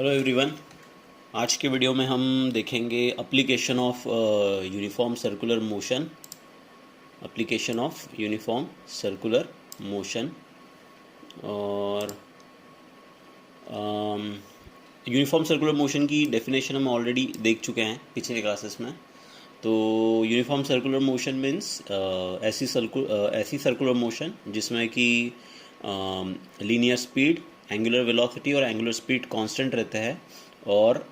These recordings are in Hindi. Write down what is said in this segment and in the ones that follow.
Hello everyone. आज के वीडियो में हम देखेंगे application of uniform circular motion. और यूनिफॉर्म सर्कुलर मोशन की डेफिनेशन हम ऑलरेडी देख चुके हैं पिछले क्लासेस में। तो यूनिफॉर्म सर्कुलर मोशन मीन्स ऐसी सर्कुलर मोशन जिसमें कि लीनियर स्पीड, एंगुलर वेलोसिटी और एंगुलर स्पीड कांस्टेंट रहते हैं। और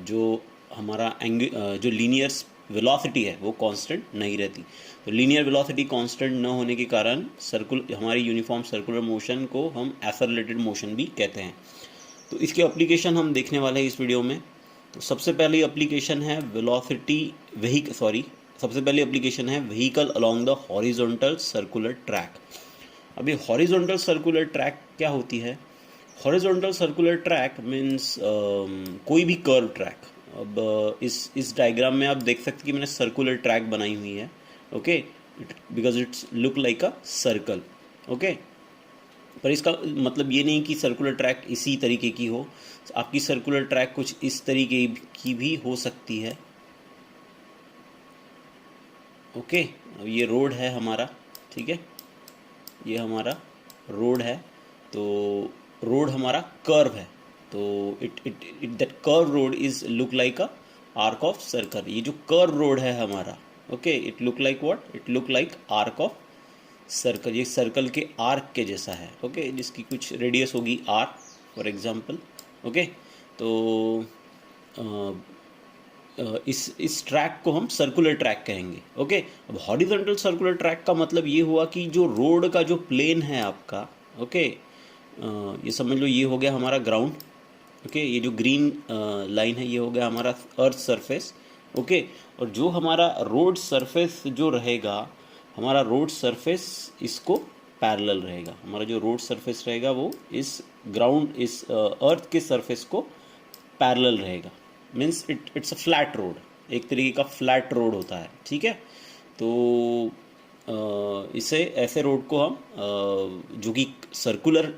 जो हमारा जो लीनियर वेलोसिटी है वो कांस्टेंट नहीं रहती। तो लीनियर वेलोसिटी कांस्टेंट न होने के कारण हमारी यूनिफॉर्म सर्कुलर मोशन को हम एक्सेलरेटेड मोशन भी कहते हैं। तो इसके एप्लीकेशन हम देखने वाले हैं इस वीडियो में। तो सबसे पहली एप्लीकेशन है vehicle along the horizontal circular track. अभी हॉरिजॉन्टल सर्कुलर ट्रैक क्या होती है? हॉरिजॉन्टल सर्कुलर ट्रैक मीन्स कोई भी कर्व ट्रैक। अब इस डायग्राम में आप देख सकते हैं कि मैंने सर्कुलर ट्रैक बनाई हुई है। Okay, because it's look like a circle. Okay, पर इसका मतलब ये नहीं कि सर्कुलर ट्रैक इसी तरीके की हो। आपकी सर्कुलर ट्रैक कुछ इस तरीके की भी हो सकती है। ओके, अब ये रोड है हमारा, ठीक है, ये हमारा रोड है। तो रोड हमारा कर्व है। तो it that curve road is look like a arc of circle. ये जो कर्व रोड है हमारा, okay, it look like what? It look like arc of circle. ये सर्कल के आर्क के जैसा है। ओके, जिसकी कुछ रेडियस होगी आर फॉर एग्जांपल। ओके, तो इस ट्रैक को हम सर्कुलर ट्रैक कहेंगे। ओके, अब हॉरिजॉन्टल सर्कुलर ट्रैक का मतलब ये हुआ कि जो रोड का जो प्लेन है आपका, ओके, ये समझ लो ये हो गया हमारा ग्राउंड। ओके, ये जो ग्रीन लाइन है ये हो गया हमारा अर्थ सरफेस। ओके, और जो हमारा रोड सरफेस जो रहेगा, हमारा रोड सरफेस इसको पैरेलल रहेगा। हमारा जो रोड सरफेस रहेगा वो इस अर्थ के सरफेस को पैरेलल रहेगा। Means it's a flat road, एक तरीके का फ्लैट रोड होता है। ठीक है, तो इसे ऐसे रोड को हम जो कि सर्कुलर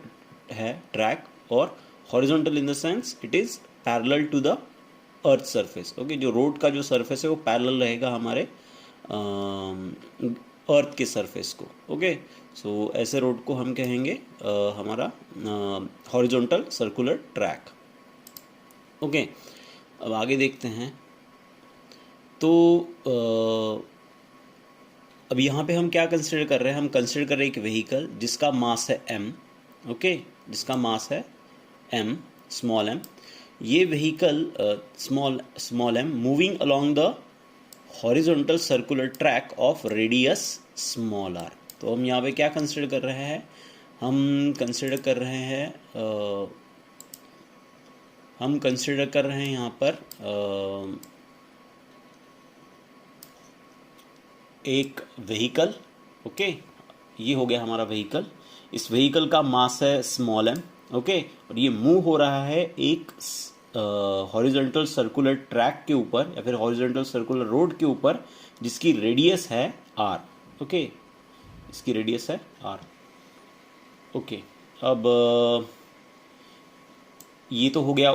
है ट्रैक और horizontal in the sense it is parallel to the earth surface. Okay, जो रोड का जो सरफेस है वो पैरेलल रहेगा हमारे अर्थ के सरफेस को। ओके, सो ऐसे रोड को हम कहेंगे हमारा हॉरिजॉन्टल सर्कुलर ट्रैक। ओके, अब आगे देखते हैं। तो अब यहाँ पे हम क्या कंसिडर कर रहे हैं? हम कंसिडर कर रहे हैं एक व्हीकल जिसका मास है m। ओके, जिसका मास है m, स्मॉल m। ये vehicle small m moving along the horizontal circular track of radius small r। तो हम यहाँ पे क्या कंसिडर कर रहे हैं? हम कंसिडर कर रहे हैं यहाँ पर एक व्हीकल। ओके, ये हो गया हमारा व्हीकल। इस व्हीकल का मास है स्मॉल m। ओके, और ये मूव हो रहा है एक हॉरिजॉन्टल सर्कुलर ट्रैक के ऊपर या फिर हॉरिजॉन्टल सर्कुलर रोड के ऊपर जिसकी रेडियस है r। ओके, इसकी रेडियस है r। ओके, अब ये तो हो गया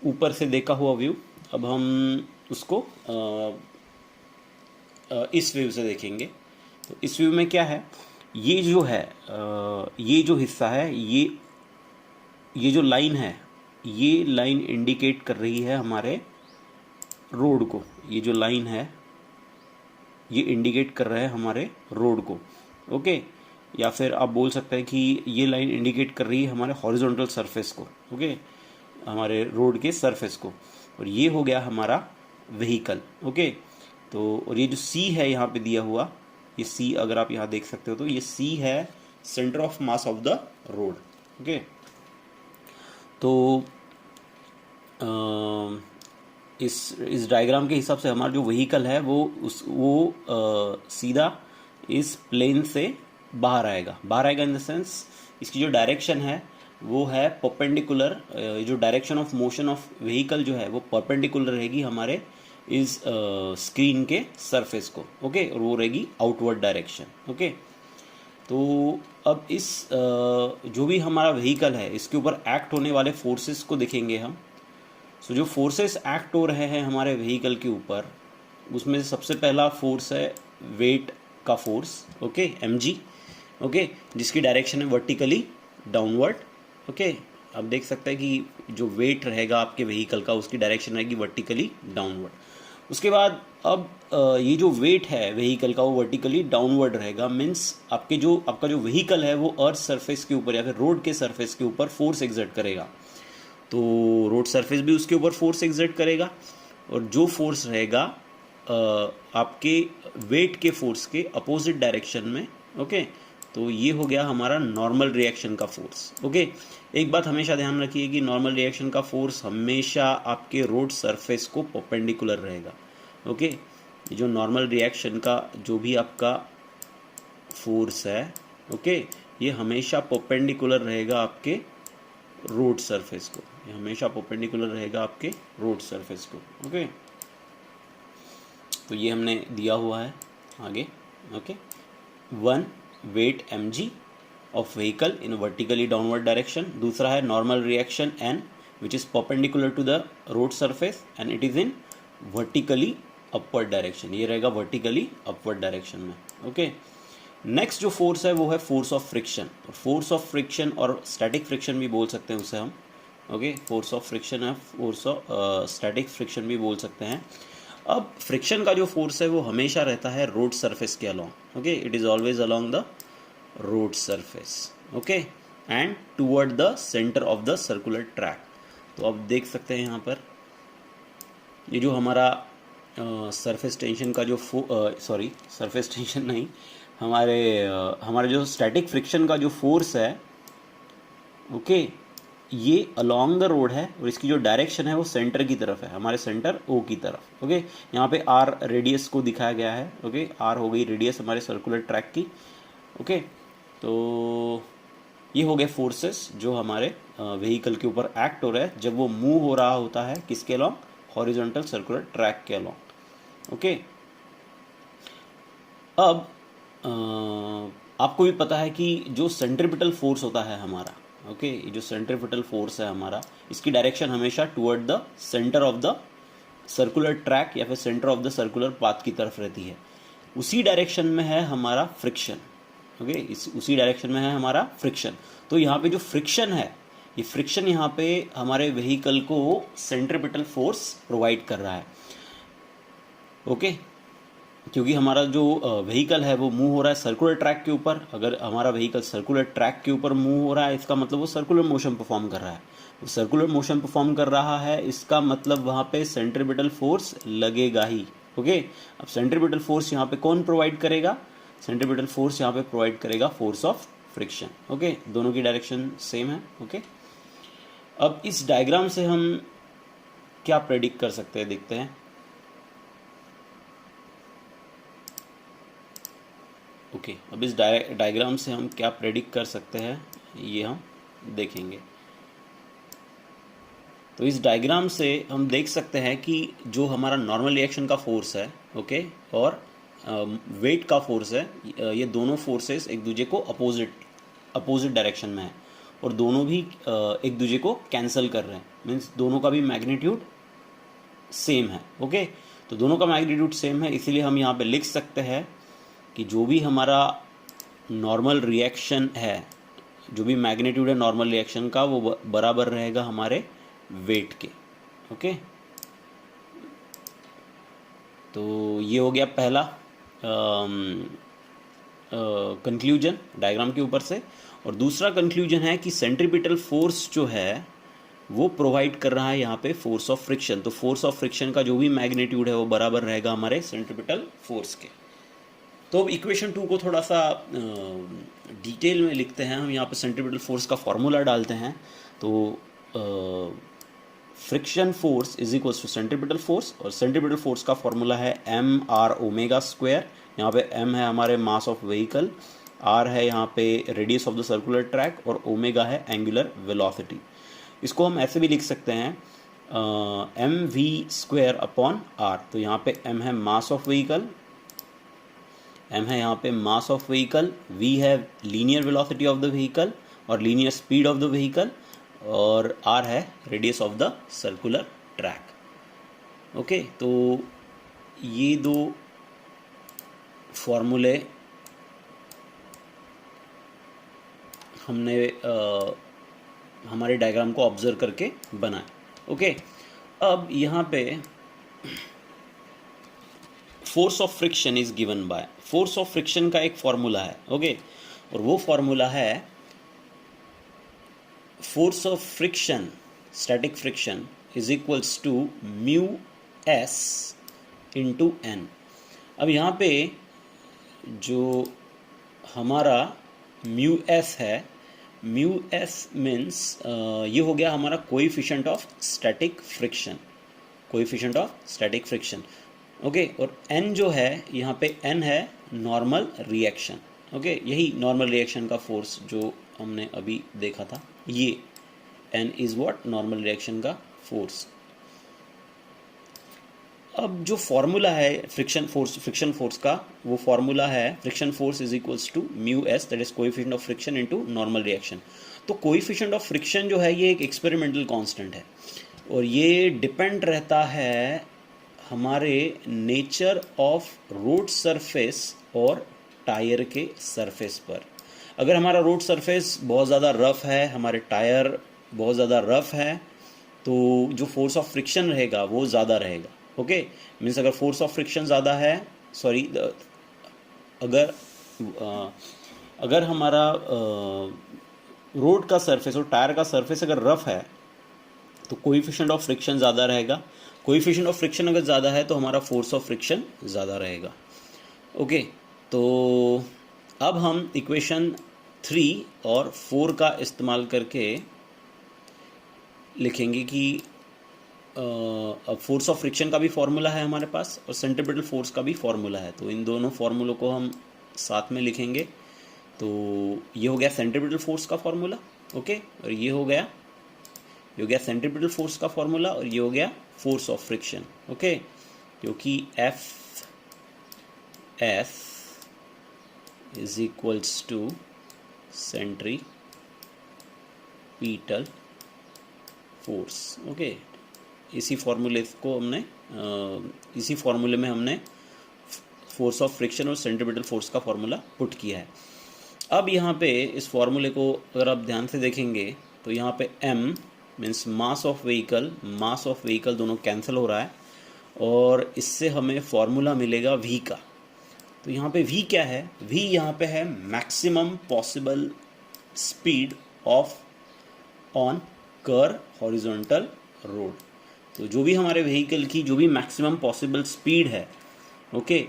ऊपर से देखा हुआ व्यू। अब हम उसको इस व्यू से देखेंगे। तो इस व्यू में क्या है? ये जो है ये जो हिस्सा है, ये जो लाइन है, ये लाइन इंडिकेट कर रही है हमारे रोड को। ये जो लाइन है ये इंडिकेट कर रहा है हमारे रोड को। ओके, या फिर आप बोल सकते हैं कि ये लाइन इंडिकेट कर रही है हमारे हॉरिजॉन्टल सरफेस को। ओके, हमारे रोड के सरफेस को। और ये हो गया हमारा व्हीकल। ओके, तो और ये जो C है यहाँ पे दिया हुआ, ये C अगर आप यहाँ देख सकते हो तो ये C है centre of mass of the road. Okay, तो इस डायग्राम के हिसाब से हमारा जो व्हीकल है वो सीधा इस प्लेन से बाहर आएगा इन द सेंस इसकी जो डायरेक्शन है वो है परपेंडिकुलर। जो direction of motion of vehicle जो है वो परपेंडिकुलर रहेगी हमारे इस स्क्रीन के सरफेस को। ओके, और वो रहेगी आउटवर्ड डायरेक्शन। ओके, तो अब इस जो भी हमारा व्हीकल है इसके ऊपर एक्ट होने वाले फोर्सेस को देखेंगे हम। सो जो फोर्सेस एक्ट हो रहे हैं हमारे व्हीकल के ऊपर, उसमें सबसे पहला फोर्स है वेट का फोर्स, ओके, mg, ओके, जिसकी डायरेक्शन है वर्टिकली डाउनवर्ड, ओके। आप देख सकते हैं कि जो वेट रहेगा आपके व्हीकल का उसकी डायरेक्शन रहेगी वर्टिकली डाउनवर्ड। उसके बाद अब ये जो वेट है व्हीकल का वो वर्टिकली डाउनवर्ड रहेगा, मीन्स आपका जो व्हीकल है वो अर्थ सरफेस के ऊपर या फिर रोड के सरफेस के ऊपर फोर्स एक्सर्ट करेगा, तो रोड सरफेस भी उसके ऊपर फोर्स एक्सर्ट करेगा, और जो फोर्स रहेगा आपके वेट के फोर्स के अपोजिट डायरेक्शन में, ओके। तो ये हो गया हमारा नॉर्मल रिएक्शन का फोर्स, ओके। एक बात हमेशा ध्यान रखिए कि नॉर्मल रिएक्शन का फोर्स हमेशा आपके रोड सरफेस को परपेंडिकुलर रहेगा, ओके। जो नॉर्मल रिएक्शन का जो भी आपका फोर्स है, ओके, ये हमेशा परपेंडिकुलर रहेगा आपके रोड सरफेस को, ये हमेशा परपेंडिकुलर रहेगा आपके रोड सरफेस को, ओके। तो ये हमने दिया हुआ है आगे, okay. 1 weight mg of vehicle in vertically downward direction, दूसरा है normal reaction n which is perpendicular to the road surface and it is in vertically upward direction, ये रहेगा वर्टिकली अपवर्ड डायरेक्शन में, ओके। नेक्स्ट जो फोर्स है वो है force of friction, force of friction और स्टैटिक फ्रिक्शन भी बोल सकते हैं उसे हम, ओके। फोर्स ऑफ फ्रिक्शन है, फोर्स ऑफ स्टैटिक फ्रिक्शन भी बोल सकते हैं। अब फ्रिक्शन का जो फोर्स है वो हमेशा रहता है रोड सरफेस के along, okay, it is always along the road surface, okay, and toward the centre of the circular track. तो आप देख सकते हैं यहाँ पर ये जो हमारा सरफेस टेंशन का जो सरफेस टेंशन नहीं, हमारे जो स्टैटिक फ्रिक्शन का जो फोर्स है, ओके, ये अलोंग द रोड है और इसकी जो डायरेक्शन है वो सेंटर की तरफ है, हमारे सेंटर ओ की तरफ, ओके। यहाँ पे आर रेडियस को दिखाया गया है, ओके, आर हो गई रेडियस हमारे सर्कुलर ट्रैक की, ओके। तो ये हो गए फोर्सेस जो हमारे व्हीकल के ऊपर एक्ट हो रहा है जब वो मूव हो रहा होता है किसके अलोंग, हॉरिजॉन्टल सर्कुलर ट्रैक के अलोंग, ओके। अब आपको भी पता है कि जो सेंट्रीपिटल फोर्स होता है हमारा, ओके, ये जो सेंट्रीपिटल फोर्स है हमारा, इसकी डायरेक्शन हमेशा toward the centre of the circular track या फिर centre of the circular path की तरफ रहती है। उसी डायरेक्शन में है हमारा फ्रिक्शन, ओके, उसी डायरेक्शन में है हमारा फ्रिक्शन। तो यहाँ पे जो फ्रिक्शन है, ये फ्रिक्शन यहाँ पे हमारे व्हीकल को सेंट्रीपिटल फोर्स प्रोवाइड कर रहा है, ओके। क्योंकि हमारा जो व्हीकल है वो मूव हो रहा है सर्कुलर ट्रैक के ऊपर, अगर हमारा व्हीकल सर्कुलर ट्रैक के ऊपर मूव हो रहा है इसका मतलब वो सर्कुलर मोशन परफॉर्म कर रहा है, वो सर्कुलर मोशन परफॉर्म कर रहा है, इसका मतलब वहाँ पे सेंट्रीपिटल फोर्स लगेगा ही, ओके। अब सेंट्रीपिटल फोर्स यहाँ पे कौन प्रोवाइड करेगा, सेंट्रीपिटल फोर्स यहाँ पे प्रोवाइड करेगा फोर्स ऑफ फ्रिक्शन, ओके। दोनों की डायरेक्शन सेम है, ओके। अब इस डायग्राम से हम क्या प्रेडिक्ट कर सकते हैं, देखते हैं, ओके। अब इस डायग्राम से हम क्या प्रेडिक्ट कर सकते हैं ये हम देखेंगे। तो इस डायग्राम से हम देख सकते हैं कि जो हमारा नॉर्मल रिएक्शन का फोर्स है, ओके, और वेट का फोर्स है, ये दोनों फोर्सेस एक दूसरे को अपोजिट डायरेक्शन में है और दोनों भी एक दूसरे को कैंसिल कर रहे हैं, मीन्स दोनों का भी मैग्नीट्यूड सेम है, ओके। तो दोनों का मैग्नीट्यूड सेम है, इसीलिए हम यहाँ पे लिख सकते हैं कि जो भी हमारा नॉर्मल रिएक्शन है, जो भी मैग्नीट्यूड है नॉर्मल रिएक्शन का, वो बराबर रहेगा हमारे वेट के, ओके। तो ये हो गया पहला कंक्लूजन डायग्राम के ऊपर से। और दूसरा कंक्लूजन है कि सेंट्रीपिटल फोर्स जो है वो प्रोवाइड कर रहा है यहाँ पे फोर्स ऑफ फ्रिक्शन। तो फोर्स ऑफ फ्रिक्शन का जो भी मैग्नीट्यूड है वो बराबर रहेगा हमारे सेंट्रीपिटल फोर्स के। तो अब इक्वेशन 2 को थोड़ा सा डिटेल में लिखते हैं हम। यहाँ पे सेंट्रीपिटल फोर्स का फॉर्मूला डालते हैं। तो friction force is equals to centripetal force, और सेंट्रीपिटल फोर्स का फॉर्मूला है mr ओमेगा स्क्वायर। यहाँ पे m है हमारे मास ऑफ व्हीकल, r है यहाँ पे radius of the circular track, और ओमेगा है एंगुलर वेलोसिटी। इसको हम ऐसे भी लिख सकते हैं mv स्क्वायर अपॉन r। तो यहाँ पे m है मास ऑफ व्हीकल, एम है यहाँ पे मास ऑफ व्हीकल, वी है linear velocity of the vehicle और linear speed of the vehicle, और आर है radius of the circular track. Okay, तो ये दो फॉर्मूले हमने हमारे डायग्राम को ऑब्जर्व करके बनाए। ओके, अब यहाँ पे force of friction is given by, force of friction का एक फॉर्मूला है। ओके, और वो फॉर्मूला है force of friction, static friction is equals to mu S into N. अब यहाँ पे जो हमारा म्यू एस है, म्यू एस मीन्स ये हो गया हमारा coefficient of static friction, coefficient of static friction. Okay, और एन जो है यहाँ पे एन है नॉर्मल रिएक्शन। ओके, यही नॉर्मल रिएक्शन का फोर्स जो हमने अभी देखा था, ये N is what, normal reaction का फोर्स। अब जो फॉर्मूला है फ्रिक्शन फोर्स का, वो फॉर्मूला है friction force is equals to mu S, that is coefficient of friction into normal reaction. तो कोएफिशिएंट ऑफ फ्रिक्शन जो है ये एक एक्सपेरिमेंटल कांस्टेंट है, और ये डिपेंड रहता है हमारे नेचर ऑफ रोड सरफेस और टायर के सरफेस पर। अगर हमारा रोड सरफेस बहुत ज़्यादा रफ है, हमारे टायर बहुत ज़्यादा रफ है, तो जो फोर्स ऑफ फ्रिक्शन रहेगा वो ज़्यादा रहेगा। ओके, मीन्स अगर फोर्स ऑफ फ्रिक्शन ज़्यादा है, सॉरी, अगर हमारा रोड का सरफेस और टायर का सरफेस अगर रफ है तो कोएफिशिएंट ऑफ फ्रिक्शन ज़्यादा रहेगा। कोएफिशिएंट ऑफ फ्रिक्शन अगर ज़्यादा है तो हमारा फोर्स ऑफ फ्रिक्शन ज़्यादा रहेगा। ओके, तो अब हम इक्वेशन 3 और 4 का इस्तेमाल करके लिखेंगे कि अब फोर्स ऑफ फ्रिक्शन का भी फॉर्मूला है हमारे पास और सेंट्रीपिटल फोर्स का भी फॉर्मूला है, तो इन दोनों फॉर्मूलों को हम साथ में लिखेंगे। तो ये हो गया सेंट्रीपिटल फोर्स का फॉर्मूला। ओके, और ये हो गया सेंट्रीपिटल फोर्स का फॉर्मूला, और ये हो गया फोर्स ऑफ फ्रिक्शन। ओके, क्योंकि F S is equals to centripetal force. Okay, इसी फॉर्मूले में हमने फोर्स ऑफ फ्रिक्शन और सेंट्रीपिटल फोर्स का फॉर्मूला पुट किया है। अब यहाँ पे इस फॉर्मूले को अगर आप ध्यान से देखेंगे तो यहाँ पे m means mass of vehicle दोनों कैंसिल हो रहा है, और इससे हमें फॉर्मूला मिलेगा v का। तो यहाँ पे v क्या है, v यहाँ पे है maximum possible speed of on curve horizontal road. तो जो भी हमारे व्हीकल की जो भी मैक्सिमम पॉसिबल स्पीड है, okay,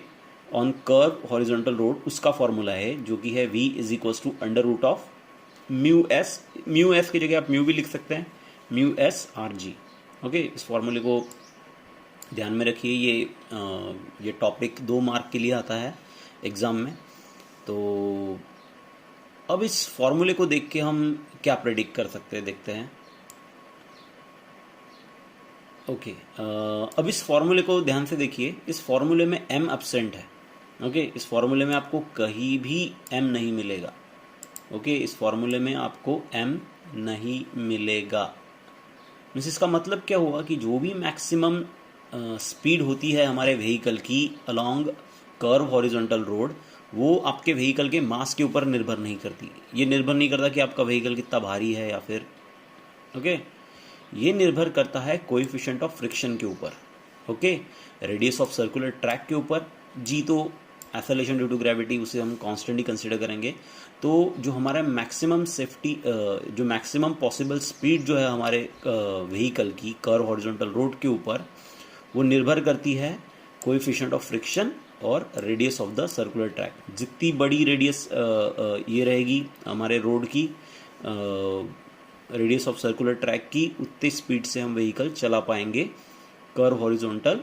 on curve horizontal road, उसका फॉर्मूला है जो कि है v is equals to under root of mu S की जगह आप म्यू भी लिख सकते हैं, mu S R G. Okay, इस फॉर्मूले को ध्यान में रखिए, ये टॉपिक 2 मार्क के लिए आता है एग्ज़ाम में। तो अब इस फॉर्मूले को देख के हम क्या प्रेडिक्ट कर सकते हैं, देखते हैं। ओके, अब इस फॉर्मूले को ध्यान से देखिए, इस फॉर्मूले में m एब्सेंट है। ओके, इस फॉर्मूले में आपको कहीं भी m नहीं मिलेगा। ओके, इस फॉर्मूले में आपको m नहीं मिलेगा। मीन्स इसका मतलब क्या हुआ कि जो भी मैक्सिमम स्पीड होती है हमारे व्हीकल की अलोंग कर्व हॉरिजॉन्टल रोड, वो आपके व्हीकल के मास के ऊपर निर्भर नहीं करती। ये निर्भर नहीं करता कि आपका व्हीकल कितना भारी है या फिर, ओके, ये निर्भर करता है कोएफिशिएंट ऑफ फ्रिक्शन के ऊपर। Okay, radius of circular track के ऊपर, जी तो एक्सेलरेशन ड्यू टू ग्रेविटी, उसे हम कांस्टेंट ही कंसीडर करेंगे। तो जो हमारा मैक्सिमम सेफ्टी, जो मैक्सिमम पॉसिबल स्पीड जो है हमारे व्हीकल की कर्व हॉरिजॉन्टल रोड के ऊपर, वो निर्भर करती है कोएफिशिएंट ऑफ फ्रिक्शन और radius of the circular track. जितनी बड़ी रेडियस ये रहेगी हमारे रोड की, रेडियस ऑफ सर्कुलर ट्रैक की, उतनी स्पीड से हम व्हीकल चला पाएंगे कर्व हॉरिजॉन्टल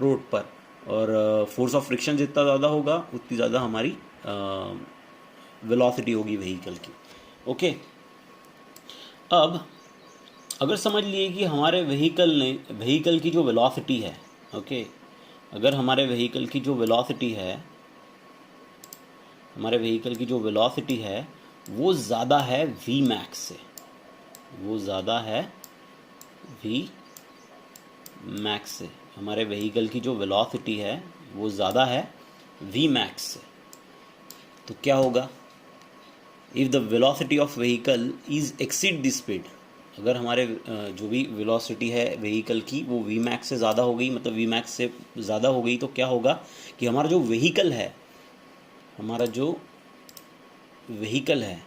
रोड पर, और फोर्स ऑफ फ्रिक्शन जितना ज़्यादा होगा उतनी ज़्यादा हमारी वेलोसिटी होगी व्हीकल की। ओके, अब अगर समझ लिए कि हमारे व्हीकल की जो वेलोसिटी है, ओके, अगर हमारे व्हीकल की जो वेलोसिटी है हमारे व्हीकल की जो वेलोसिटी है वो ज़्यादा है वी मैक्स से, वो ज़्यादा है वी मैक्स से। हमारे व्हीकल की जो वेलोसिटी है वो ज़्यादा है वी मैक्स से। तो क्या होगा, if the velocity of vehicle is exceed the speed, अगर हमारे जो भी वेलोसिटी है व्हीकल की वो वी मैक्स से ज़्यादा हो गई, मतलब वी मैक्स से ज़्यादा हो गई, तो क्या होगा कि हमारा जो व्हीकल है, हमारा जो व्हीकल है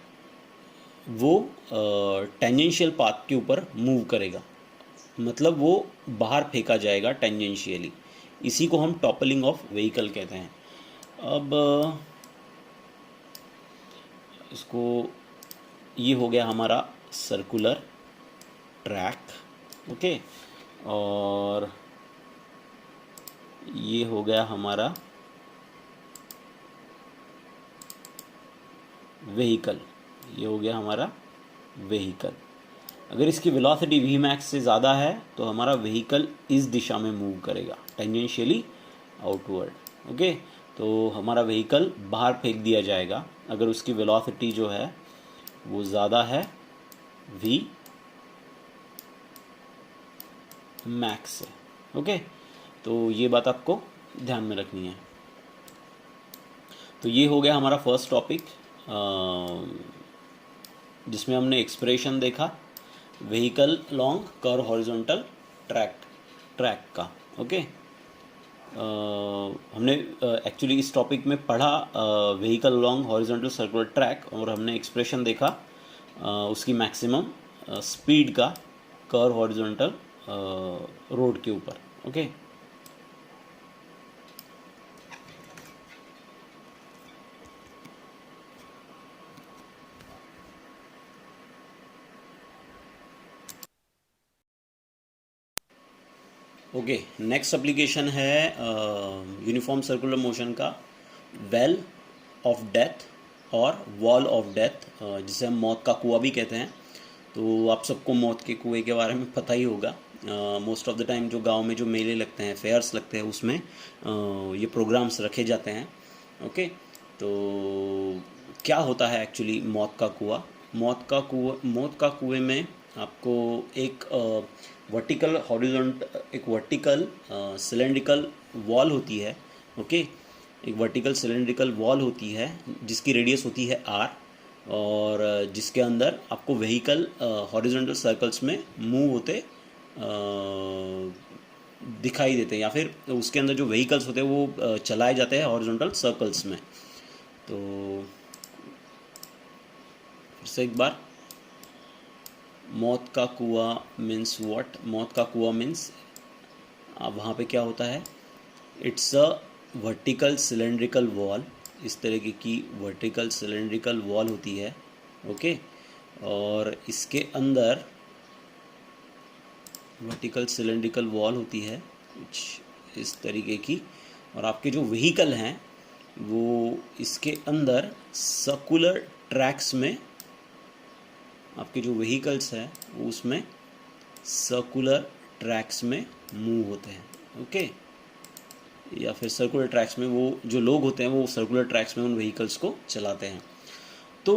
वो टेंजेंशियल पाथ के ऊपर मूव करेगा, मतलब वो बाहर फेंका जाएगा टेंजेंशियली। इसी को हम टॉपलिंग ऑफ व्हीकल कहते हैं। अब इसको, ये हो गया हमारा सर्कुलर ट्रैक, ओके, और ये हो गया हमारा व्हीकल, ये हो गया हमारा व्हीकल। अगर इसकी वेलोसिटी वी मैक्स से ज़्यादा है तो हमारा व्हीकल इस दिशा में मूव करेगा, टेंजेंशियली आउटवर्ड, ओके। तो हमारा व्हीकल बाहर फेंक दिया जाएगा अगर उसकी वेलोसिटी जो है वो ज़्यादा है वी मैक्स से, ओके। तो ये बात आपको ध्यान में रखनी है। तो ये हो गया हमारा फर्स्ट टॉपिक, जिसमें हमने एक्सप्रेशन देखा vehicle long curve horizontal track का, ओके। हमने एक्चुअली इस टॉपिक में पढ़ा vehicle long horizontal circular track, और हमने एक्सप्रेशन देखा उसकी मैक्सिमम स्पीड का कर्व हॉरिजॉन्टल रोड के ऊपर, ओके। ओके, नेक्स्ट एप्लीकेशन है यूनिफॉर्म सर्कुलर मोशन का वेल ऑफ डेथ और वॉल ऑफ डेथ, जिसे हम मौत का कुआं भी कहते हैं। तो आप सबको मौत के कुएं के बारे में पता ही होगा। मोस्ट ऑफ द टाइम जो गांव में जो मेले लगते हैं, फेयर्स लगते हैं, उसमें ये प्रोग्राम्स रखे जाते हैं, ओके। तो क्या होता है एक्चुअली मौत का कुआं? मौत का कुएं में आपको एक वर्टिकल हॉरिजॉन्ट एक वर्टिकल सिलेंड्रिकल वॉल होती है, ओके। एक वर्टिकल सिलेंड्रिकल वॉल होती है जिसकी रेडियस होती है r, और जिसके अंदर आपको व्हीकल हॉरिजॉन्टल सर्कल्स में मूव होते दिखाई देते हैं, या फिर उसके अंदर जो व्हीकल्स होते हैं वो चलाए जाते हैं हॉरिजॉन्टल सर्कल्स में। तो फिर से एक बार, मौत का कुआं मीन्स व्हाट? मौत का कुआं मीन्स अब वहाँ पे क्या होता है, it's a vertical cylindrical wall, इस तरीके की वर्टिकल सिलेंड्रिकल वॉल होती है, ओके। और इसके अंदर वर्टिकल सिलेंड्रिकल वॉल होती है कुछ इस तरीके की, और आपके जो व्हीकल हैं वो इसके अंदर सर्कुलर ट्रैक्स में, आपके जो व्हीकल्स हैं वो उसमें सर्कुलर ट्रैक्स में मूव होते हैं, ओके। या फिर सर्कुलर ट्रैक्स में वो जो लोग होते हैं वो सर्कुलर ट्रैक्स में उन व्हीकल्स को चलाते हैं। तो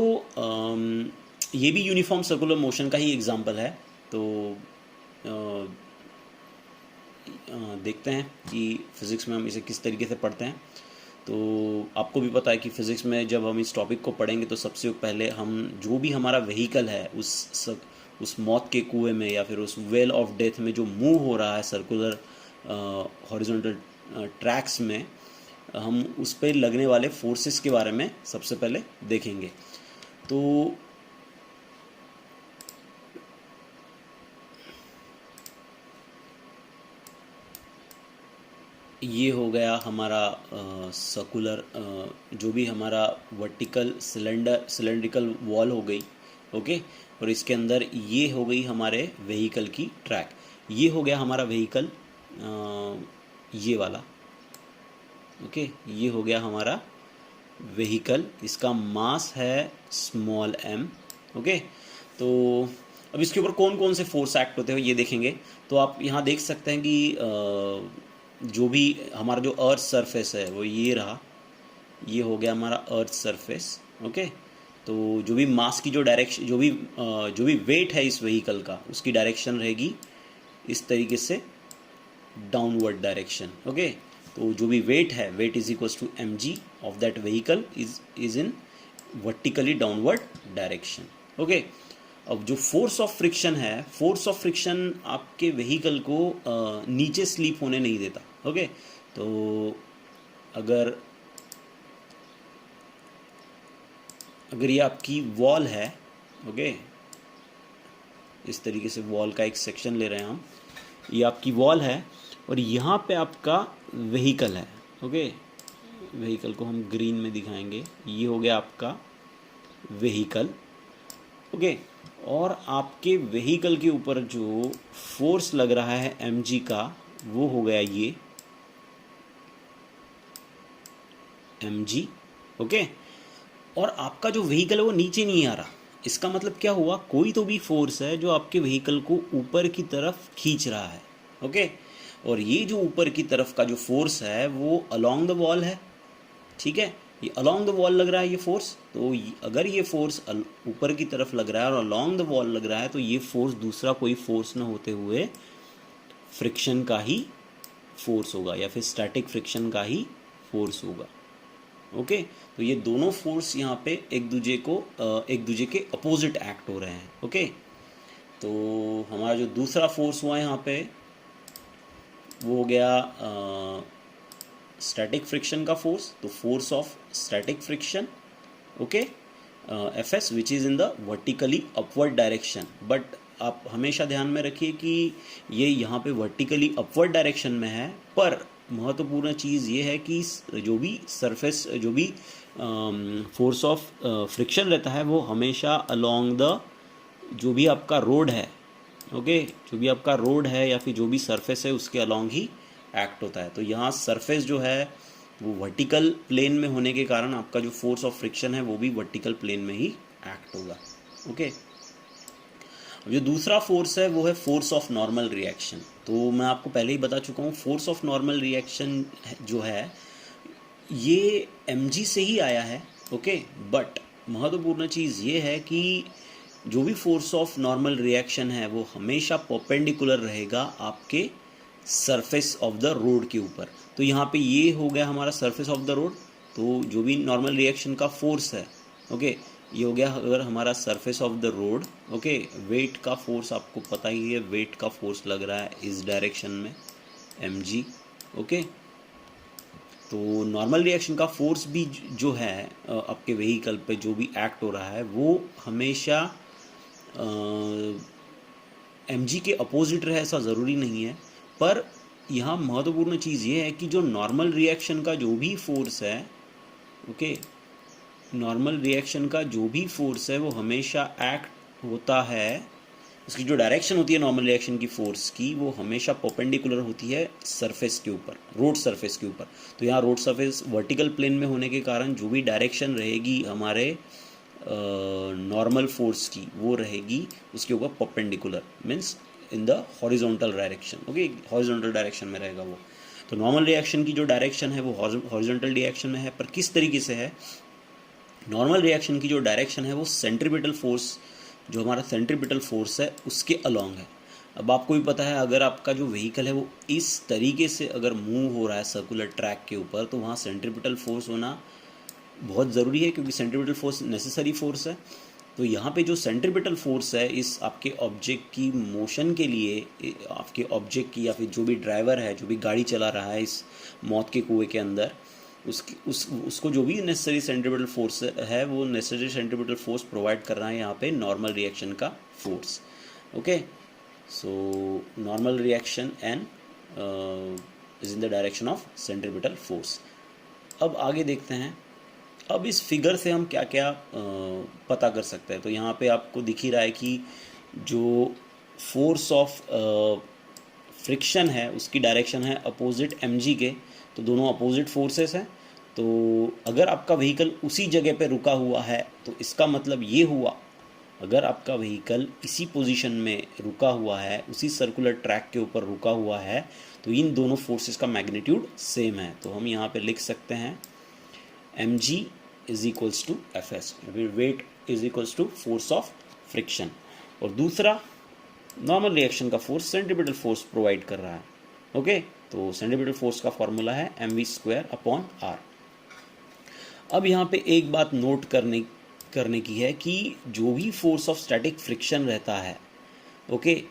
ये भी यूनिफॉर्म सर्कुलर मोशन का ही एग्जांपल है। तो देखते हैं कि फिज़िक्स में हम इसे किस तरीके से पढ़ते हैं। तो आपको भी पता है कि फ़िज़िक्स में जब हम इस टॉपिक को पढ़ेंगे तो सबसे पहले हम जो भी हमारा व्हीकल है उस मौत के कुएं में या फिर उस वेल ऑफ डेथ में जो मूव हो रहा है सर्कुलर हॉरिजॉन्टल ट्रैक्स में, हम उस पर लगने वाले फोर्सेस के बारे में सबसे पहले देखेंगे। तो ये हो गया हमारा सर्कुलर जो भी हमारा वर्टिकल सिलेंड्रिकल वॉल हो गई, ओके। और इसके अंदर ये हो गई हमारे व्हीकल की ट्रैक। ये हो गया हमारा व्हीकल ये वाला, ओके। ये हो गया हमारा व्हीकल, इसका मास है स्मॉल m, ओके। तो अब इसके ऊपर कौन कौन से फोर्स एक्ट होते हैं ये देखेंगे। तो आप यहाँ देख सकते हैं कि जो भी हमारा जो अर्थ सरफेस है वो ये रहा, ये हो गया हमारा अर्थ सरफेस। ओके, तो जो भी मास की जो डायरेक्शन, जो भी वेट है इस व्हीकल का, उसकी डायरेक्शन रहेगी इस तरीके से, डाउनवर्ड डायरेक्शन। ओके, तो जो भी वेट है, weight is equals to M G of that vehicle is in vertically downward direction. Okay, अब जो फोर्स ऑफ फ्रिक्शन है, फोर्स ऑफ फ्रिक्शन आपके व्हीकल को नीचे स्लीप होने नहीं देता। ओके, तो अगर ये आपकी वॉल है, ओके, इस तरीके से वॉल का एक सेक्शन ले रहे हैं हम, ये आपकी वॉल है और यहाँ पे आपका व्हीकल है। ओके, व्हीकल को हम ग्रीन में दिखाएंगे, ये हो गया आपका व्हीकल। ओके, और आपके व्हीकल के ऊपर जो फोर्स लग रहा है mg का, वो हो गया ये mg। ओके, और आपका जो व्हीकल है वो नीचे नहीं आ रहा। इसका मतलब क्या हुआ, कोई तो भी फोर्स है जो आपके व्हीकल को ऊपर की तरफ खींच रहा है। ओके, और ये जो ऊपर की तरफ का जो फोर्स है वो अलोंग द वॉल है। ठीक है, ये अलोंग द वॉल लग रहा है ये फोर्स। तो अगर ये फोर्स ऊपर की तरफ लग रहा है और अलोंग द वॉल लग रहा है, तो ये फोर्स दूसरा कोई फोर्स ना होते हुए फ्रिक्शन का ही फोर्स होगा, या फिर स्टैटिक फ्रिक्शन का ही फोर्स होगा। ओके, तो ये दोनों फोर्स यहाँ पे एक दूसरे के अपोजिट एक्ट हो रहे हैं। ओके, तो हमारा जो दूसरा फोर्स हुआ यहाँ पे वो हो गया स्टैटिक फ्रिक्शन का फोर्स। तो force of static friction, okay, F S, which is in the vertically upward direction. But आप हमेशा ध्यान में रखिए कि ये यहाँ पे वर्टिकली अपवर्ड डायरेक्शन में है, पर महत्वपूर्ण चीज़ ये है कि जो भी सरफेस, जो भी फोर्स ऑफ फ्रिक्शन रहता है वो हमेशा अलोंग द, जो भी आपका रोड है, ओके, जो भी आपका रोड है या फिर जो भी सरफेस है उसके अलोंग ही एक्ट होता है। तो यहाँ सरफेस जो है वो वर्टिकल प्लेन में होने के कारण आपका जो फोर्स ऑफ फ्रिक्शन है वो भी वर्टिकल प्लेन में ही एक्ट होगा। ओके, जो दूसरा फोर्स है वो है फोर्स ऑफ नॉर्मल रिएक्शन। तो मैं आपको पहले ही बता चुका हूँ, फोर्स ऑफ नॉर्मल रिएक्शन जो है ये mg से ही आया है। ओके, बट महत्वपूर्ण चीज़ ये है कि जो भी फोर्स ऑफ नॉर्मल रिएक्शन है वो हमेशा परपेंडिकुलर रहेगा आपके सरफेस ऑफ द रोड के ऊपर। तो यहाँ पे ये हो गया हमारा सरफेस ऑफ द रोड। तो जो भी नॉर्मल रिएक्शन का फोर्स है, ओके, ये हो गया अगर हमारा surface of the road. Okay, weight का फोर्स आपको पता ही है, वेट का फोर्स लग रहा है इस डायरेक्शन में mg। ओके, तो नॉर्मल रिएक्शन का फोर्स भी जो है आपके व्हीकल पे जो भी एक्ट हो रहा है वो हमेशा mg के अपोजिट रहे, ऐसा ज़रूरी नहीं है। पर यहाँ महत्वपूर्ण चीज़ ये है कि जो नॉर्मल रिएक्शन का जो भी फोर्स है, ओके, नॉर्मल रिएक्शन का जो भी फोर्स है वो हमेशा एक्ट होता है, उसकी जो डायरेक्शन होती है नॉर्मल रिएक्शन की फोर्स की, वो हमेशा परपेंडिकुलर होती है सरफेस के ऊपर, रोड सरफेस के ऊपर। तो यहाँ रोड सरफेस वर्टिकल प्लेन में होने के कारण जो भी डायरेक्शन रहेगी हमारे नॉर्मल फोर्स की, वो रहेगी उसके ऊपर perpendicular, means in the horizontal direction. Okay, horizontal direction में रहेगा वो। तो नॉर्मल रिएक्शन की जो डायरेक्शन है वो हॉरिजॉन्टल डायरेक्शन में है, पर किस तरीके से है, नॉर्मल रिएक्शन की जो डायरेक्शन है वो सेंट्रीपिटल फोर्स, जो हमारा सेंट्रीपिटल फोर्स है उसके अलोंग है। अब आपको भी पता है अगर आपका जो व्हीकल है वो इस तरीके से अगर मूव हो रहा है सर्कुलर ट्रैक के ऊपर, तो वहाँ सेंट्रीपिटल फोर्स होना बहुत ज़रूरी है, क्योंकि सेंट्रीपिटल फोर्स नेसेसरी फोर्स है। तो यहाँ पे जो सेंट्रीपिटल फोर्स है इस आपके ऑब्जेक्ट की मोशन के लिए, आपके ऑब्जेक्ट की या फिर जो भी ड्राइवर है, जो भी गाड़ी चला रहा है इस मौत के कुएं के अंदर, उसको जो भी नेसेसरी सेंट्रीपिटल फोर्स है वो नेसेसरी सेंट्रीपिटल फोर्स प्रोवाइड कर रहा है यहाँ पे नॉर्मल रिएक्शन का force. Okay, so normal reaction and is in the direction of centripetal force. अब आगे देखते हैं, अब इस फिगर से हम क्या क्या पता कर सकते हैं। तो यहाँ पे आपको दिख ही रहा है कि जो फोर्स ऑफ फ्रिक्शन है उसकी डायरेक्शन है अपोजिट mg के, तो दोनों अपोजिट फोर्सेस हैं। तो अगर आपका व्हीकल उसी जगह पे रुका हुआ है तो इसका मतलब ये हुआ, अगर आपका व्हीकल इसी पोजीशन में रुका हुआ है, उसी सर्कुलर ट्रैक के ऊपर रुका हुआ है, तो इन दोनों फोर्सेस का मैग्नीट्यूड सेम है। तो हम यहाँ पे लिख सकते हैं mg is equals to fs, weight is equals to force of friction, और दूसरा नॉर्मल रिएक्शन का फोर्स सेंट्रीपिटल फोर्स प्रोवाइड कर रहा है। ओके, तो सेंट्रीपिटल फोर्स का फॉर्मूला है mv²/r। अब यहाँ पे एक बात नोट करने की है कि जो भी फोर्स ऑफ स्टैटिक फ्रिक्शन रहता है, ओके,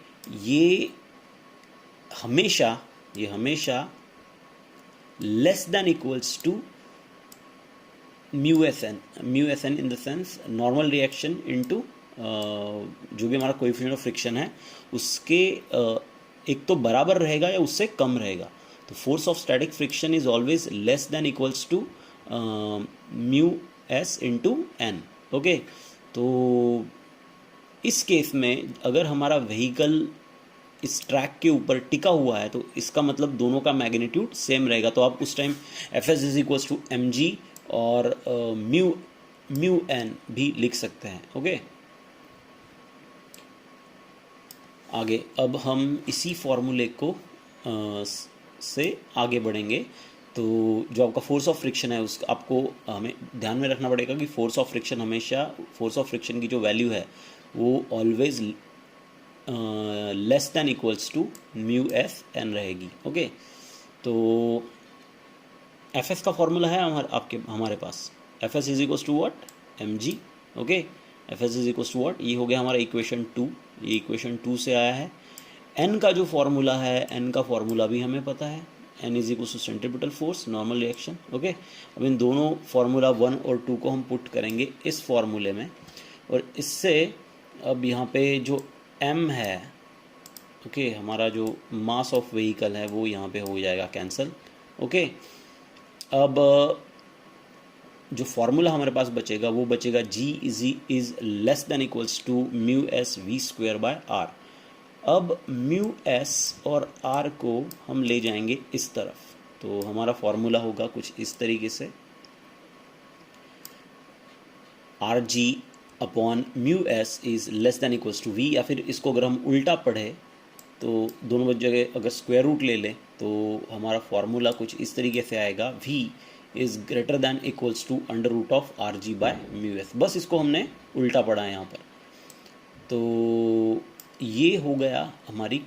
ये हमेशा less than equals to mu S N in the sense normal reaction into जो भी हमारा कोएफिशिएंट ऑफ फ्रिक्शन है उसके एक तो बराबर रहेगा या उससे कम रहेगा। तो force of static friction is always less than equals to mu S into N. Okay, तो इस केस में अगर हमारा व्हीकल इस ट्रैक के ऊपर टिका हुआ है तो इसका मतलब दोनों का मैग्नीट्यूड सेम रहेगा। तो आप उस time F S is equals to M G और म्यू एन भी लिख सकते हैं। ओके, आगे अब हम इसी फॉर्मूले को से आगे बढ़ेंगे। तो जो आपका फोर्स ऑफ फ्रिक्शन है उस आपको हमें ध्यान में रखना पड़ेगा कि फोर्स ऑफ फ्रिक्शन हमेशा फोर्स ऑफ फ्रिक्शन की जो वैल्यू है वो always less than equals to mu F N रहेगी। ओके, तो एफ एस का फॉर्मूला है हमारे पास F S is equals to what M G. Okay, F S is equals to what, ये हो गया हमारा इक्वेशन 2, ये इक्वेशन 2 से आया है। एन का जो फॉर्मूला है, एन का फॉर्मूला भी हमें पता है, N is equals to centripetal force normal reaction. Okay, अब इन दोनों फार्मूला 1 और 2 को हम पुट करेंगे इस फॉर्मूले में, और इससे अब यहाँ पे जो m है, ओके, हमारा जो मास ऑफ व्हीकल है वो यहाँ पे हो जाएगा कैंसिल। ओके, अब जो फॉर्मूला हमारे पास बचेगा वो बचेगा g is less than equals to mu S V square by R. अब म्यू एस और आर को हम ले जाएंगे इस तरफ, तो हमारा फॉर्मूला होगा कुछ इस तरीके से, R G upon mu S is less than equals to V, या फिर इसको अगर हम उल्टा पढ़े तो दोनों जगह अगर स्क्वायर रूट ले लें तो हमारा फॉर्मूला कुछ इस तरीके से आएगा, v is greater than equals to under root of R G by mu S. बस इसको हमने उल्टा पढ़ा है यहाँ पर। तो ये हो गया हमारी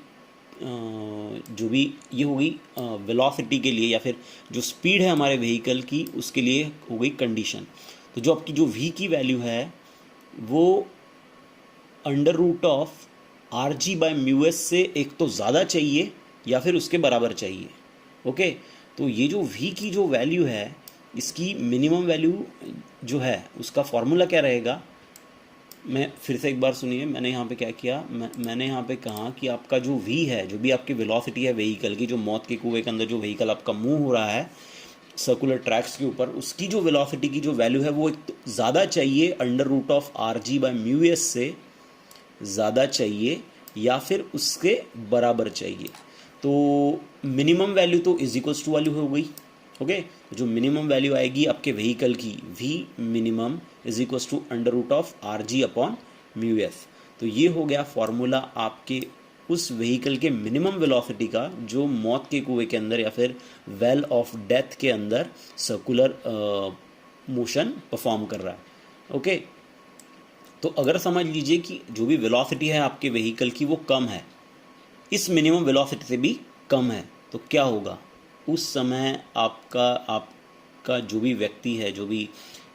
जो भी ये हो गई वेलोसिटी के लिए, या फिर जो स्पीड है हमारे व्हीकल की उसके लिए हो गई कंडीशन। तो जो आपकी जो v की वैल्यू है वो under root of R G by mu S से एक तो ज़्यादा चाहिए या फिर उसके बराबर चाहिए। ओके, तो ये जो v की जो वैल्यू है इसकी मिनिमम वैल्यू जो है उसका फॉर्मूला क्या रहेगा, मैं फिर से एक बार सुनिए। मैंने यहाँ पे क्या किया, मैंने यहाँ पे कहा कि आपका जो v है, जो भी आपकी वेलोसिटी है व्हीकल की, जो मौत के कुएं के अंदर जो व्हीकल आपका मूव हो रहा है सर्कुलर ट्रैक्स के ऊपर, उसकी जो वेलोसिटी की जो वैल्यू है वो एक तो ज़्यादा चाहिए under root of R G by mu S से ज़्यादा चाहिए या फिर उसके बराबर चाहिए। तो मिनिमम वैल्यू तो इज इक्वल्स टू वैल्यू हो गई। ओके, जो मिनिमम वैल्यू आएगी आपके व्हीकल की v minimum is equals to under root of R G upon mu S. तो ये हो गया फॉर्मूला आपके उस व्हीकल के मिनिमम वेलोसिटी का जो मौत के कुएं के अंदर या फिर वेल ऑफ डेथ के अंदर सर्कुलर मोशन परफॉर्म कर रहा है। ओके, तो अगर समझ लीजिए कि जो भी वेलोसिटी है आपके व्हीकल की वो कम है, इस मिनिमम वेलोसिटी से भी कम है, तो क्या होगा उस समय आपका जो भी व्यक्ति है, जो भी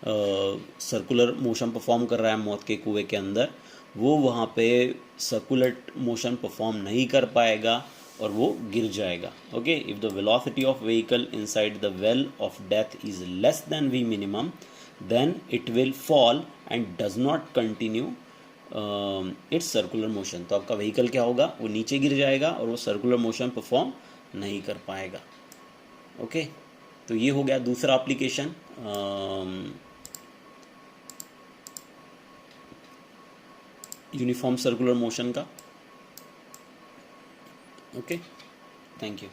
सर्कुलर मोशन परफॉर्म कर रहा है मौत के कुएं के अंदर, वो वहाँ पे सर्कुलर मोशन परफॉर्म नहीं कर पाएगा और वो गिर जाएगा। Okay, if the velocity of vehicle inside the well of death is less then v minimum then it will fall and does not continue its circular motion। तो आपका व्हीकल क्या होगा, वो नीचे गिर जाएगा और वो सर्कुलर मोशन परफॉर्म नहीं कर पाएगा। ओके, तो ये हो गया दूसरा एप्लीकेशन यूनिफॉर्म सर्कुलर मोशन का। Okay, thank you.